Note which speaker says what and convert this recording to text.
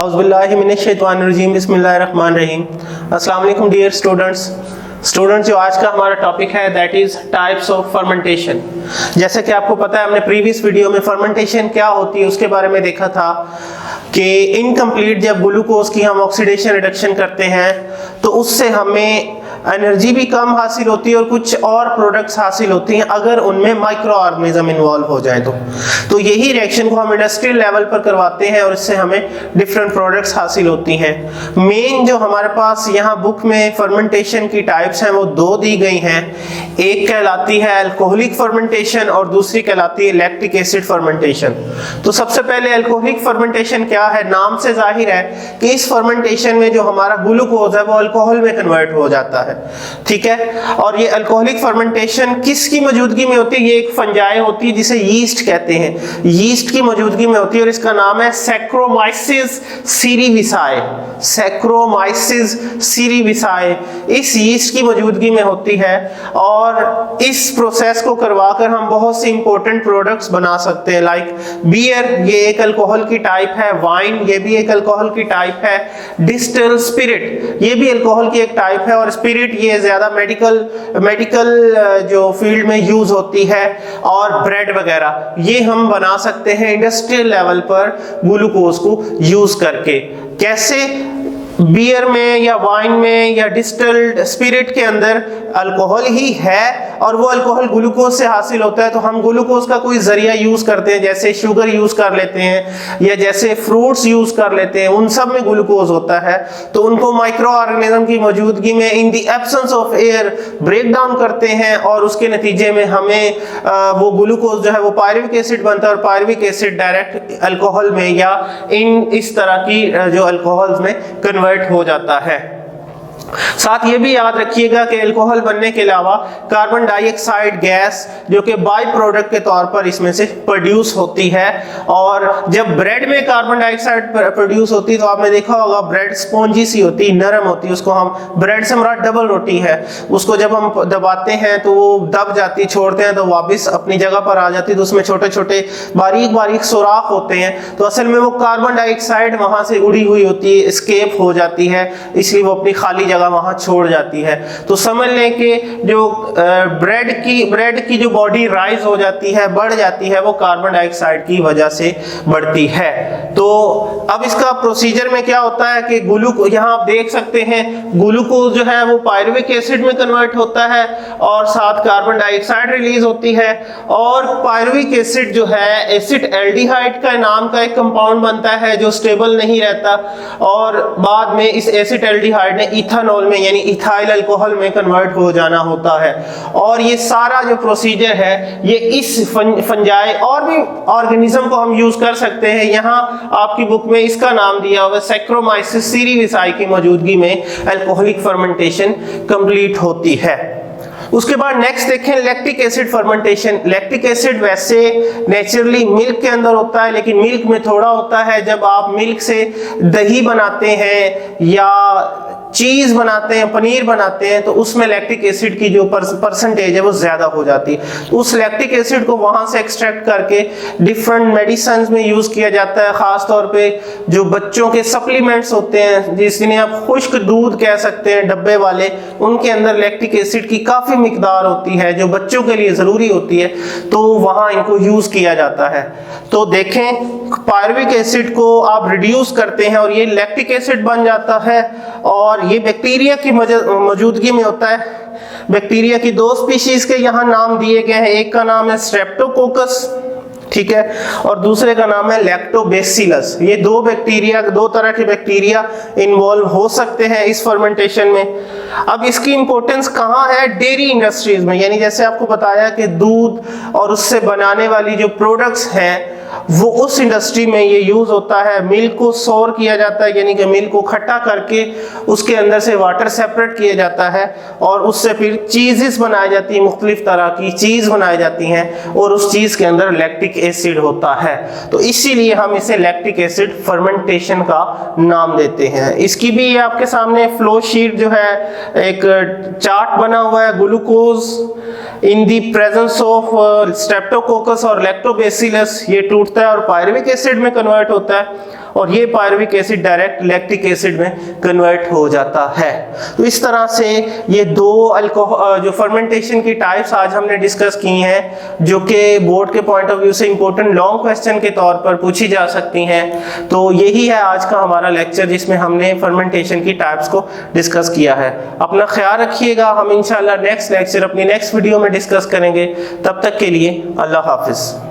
Speaker 1: औज़ुबिल्लाहिमिनश्शैतानिर्रजीम बिस्मिल्लाहिर्रहमानिर्रहीम। अस्सलाम वालेकुम डियर स्टूडेंट्स, जो आज का हमारा टॉपिक है that is types of fermentation. जैसे कि आपको पता है, हमने प्रीवियस वीडियो में फर्मेंटेशन क्या होती है उसके बारे में देखा था कि इनकम्प्लीट जब ग्लूकोज की हम ऑक्सीडेशन रिडक्शन करते हैं तो उससे हमें एनर्जी भी कम हासिल होती है और कुछ और प्रोडक्ट्स हासिल होती हैं अगर उनमें माइक्रो ऑर्गेनिज्म इन्वॉल्व हो जाए तो यही रिएक्शन को हम इंडस्ट्रियल लेवल पर करवाते हैं और इससे हमें डिफरेंट प्रोडक्ट्स हासिल होती हैं। मेन जो हमारे पास यहाँ बुक में फर्मेंटेशन की टाइप्स हैं वो दो दी गई हैं। एक कहलाती है अल्कोहलिक फर्मेंटेशन और दूसरी कहलाती है लैक्टिक एसिड फर्मेंटेशन। तो सबसे पहले अल्कोहलिक फर्मेंटेशन क्या है? नाम से जाहिर है कि इस फर्मेंटेशन में जो हमारा ग्लूकोज है वो अल्कोहल में कन्वर्ट हो जाता है, ठीक है। और ये अल्कोहलिक फर्मेंटेशन किसकी मौजूदगी में होती है? ये एक फंजाई होती है जिसे यीस्ट कहते हैं, यीस्ट की मौजूदगी में होती है और इसका नाम है सैक्रोमाइसिस सीरीविसाए। सैक्रोमाइसिस सीरीविसाए इस यीस्ट की मौजूदगी में होती है और इस प्रोसेस को करवाकर हम बहुत सी इंपॉर्टेंट प्रोडक्ट्स बना सकते हैं। लाइक बियर, ये एक अल्कोहल की टाइप है। वाइन, ये भी एक अल्कोहल की टाइप है। डिस्टिल स्पिरिट, ये भी अल्कोहल की एक टाइप है। और स्पिरिट ये ज्यादा मेडिकल जो फील्ड में यूज होती है। और ब्रेड वगैरह ये हम बना सकते हैं इंडस्ट्रियल लेवल पर ग्लूकोज को यूज करके। कैसे? बियर में या वाइन में या डिस्टिल्ड स्पिरिट के अंदर अल्कोहल ही है और वो अल्कोहल ग्लूकोज से हासिल होता है, तो हम ग्लूकोज का कोई जरिया यूज करते हैं, जैसे शुगर यूज कर लेते हैं या जैसे फ्रूट्स यूज कर लेते हैं, उन सब में ग्लूकोज होता है। तो उनको माइक्रो ऑर्गेनिज्म की मौजूदगी में in the absence of air brake down करते हैं और उसके नतीजे में हमें वो ग्लूकोज जो है वो पायरुविक एसिड बनता है और पायरुविक एसिड डायरेक्ट अल्कोहल में या इस तरह की जो अल्कोहल्स में कन्वर्ट हो जाता है। साथ ये भी याद रखिएगा कि अल्कोहल बनने के अलावा कार्बन डाइऑक्साइड गैस जो कि बाई प्रोडक्ट के तौर पर इसमें से प्रोड्यूस होती है। और जब ब्रेड में कार्बन डाइऑक्साइड प्रोड्यूस होती है तो आपने देखा होगा ब्रेड स्पॉन्जी सी होती है, नरम होती है। उसको हम ब्रेड से हमारा डबल रोटी है, उसको जब हम दबाते हैं तो वो दब जाती, छोड़ते हैं तो वापस अपनी जगह पर आ जाती है। तो उसमें छोटे छोटे बारीक बारीक सुराख होते हैं, तो असल में वो कार्बन डाइऑक्साइड वहां से उड़ी हुई होती है, एस्केप हो जाती है, इसलिए वो अपनी खाली जगह वहां छोड़ जाती है। तो समझ लें कि जो ब्रेड की जो बॉडी राइज हो जाती है, बढ़ जाती है, वो कार्बन डाइऑक्साइड की वजह से बढ़ती है। तो अब इसका प्रोसीजर में क्या होता है कि यहाँ आप देख सकते हैं ग्लूकोज जो है वो पायरुविक एसिड में कन्वर्ट होता है और साथ कार्बन डाइऑक्साइड रिलीज होती है। और पायरुविक एसिड जो है एसिड एल्डिहाइड का नाम का एक कंपाउंड बनता है जो स्टेबल नहीं रहता और बाद में इस एसिड एल्डिहाइड ने इथानॉल में यानी इथाइल अल्कोहल में कन्वर्ट हो जाना होता है। और ये सारा जो प्रोसीजर है ये इस फंजाई और भी ऑर्गेनिज्म को हम यूज कर सकते हैं। यहाँ आपकी बुक में इसका नाम दिया हुआ सैक्रोमाइसिस सीरीविसाई की मौजूदगी में अल्कोहलिक फर्मेंटेशन कंप्लीट होती है। उसके बाद नेक्स्ट देखें lactic acid fermentation. Lactic acid वैसे नेचुरली मिल्क के अंदर होता है, लेकिन मिल्क में थोड़ा होता है। जब आप मिल्क से दही बनाते हैं या चीज बनाते हैं, पनीर बनाते हैं, तो उसमें लैक्टिक एसिड की जो परसेंटेज है वो ज्यादा हो जाती है। उस लैक्टिक एसिड को वहां से एक्सट्रैक्ट करके डिफरेंट मेडिसिन में यूज किया जाता है। खास तौर पे जो बच्चों के सप्लीमेंट्स होते हैं, जिसने आप खुश्क दूध कह सकते हैं, डब्बे वाले, उनके अंदर लैक्टिक एसिड की काफी मिकदार होती है जो बच्चों के लिए जरूरी होती है, तो वहां इनको यूज किया जाता है। तो देखें पायरुविक एसिड को आप रिड्यूस करते हैं और ये लैक्टिक एसिड बन जाता है और ये बैक्टीरिया की मौजूदगी में होता है। बैक्टीरिया की दो स्पीशीज के यहाँ नाम दिए गए हैं, एक का नाम है स्ट्रेप्टोकोकस, ठीक है, और दूसरे का नाम है लैक्टोबैसिलस। ये दो तरह के बैक्टीरिया इन्वॉल्व हो सकते हैं इस फर्मेंटेशन में। अब इसकी इंपॉर्टेंस कहाँ है? डेयरी इंडस्ट्रीज में, यानी जैसे आपको बताया कि दूध और उससे बनाने वाली जो प्रोडक्ट्स हैं वो उस इंडस्ट्री में ये यूज होता है। मिल्क को सोर किया जाता है, यानी कि मिल्क को खट्टा करके उसके अंदर से वाटर सेपरेट किया जाता है और उससे फिर चीजेस बनाई जाती है, मुख्तलिफ तरह की चीज बनाई जाती हैं और उस चीज के अंदर लैक्टिक एसिड होता है। तो इसीलिए हम इसे लैक्टिक एसिड फर्मेंटेशन का नाम देते हैं। इसकी भी आपके सामने फ्लो शीट जो है एक चार्ट बना हुआ है। Glucose in the presence of Streptococcus और लैक्टोबैसिलस ये टूटता है और पायरुविक एसिड में कन्वर्ट होता है। और ये pyruvic acid direct lactic acid में कन्वर्ट हो जाता है। तो इस तरह से ये दो जो फर्मेंटेशन की टाइप्स आज हमने डिस्कस की हैं, जो कि बोर्ड के पॉइंट ऑफ व्यू से इंपॉर्टेंट लॉन्ग क्वेश्चन के तौर पर पूछी जा सकती हैं। तो यही है आज का हमारा लेक्चर, जिसमें हमने फर्मेंटेशन की टाइप्स को डिस्कस किया है। अपना ख्याल रखिएगा, हम इंशाल्लाह नेक्स्ट लेक्चर अपनी नेक्स्ट वीडियो में डिस्कस करेंगे। तब तक के लिए अल्लाह हाफिज।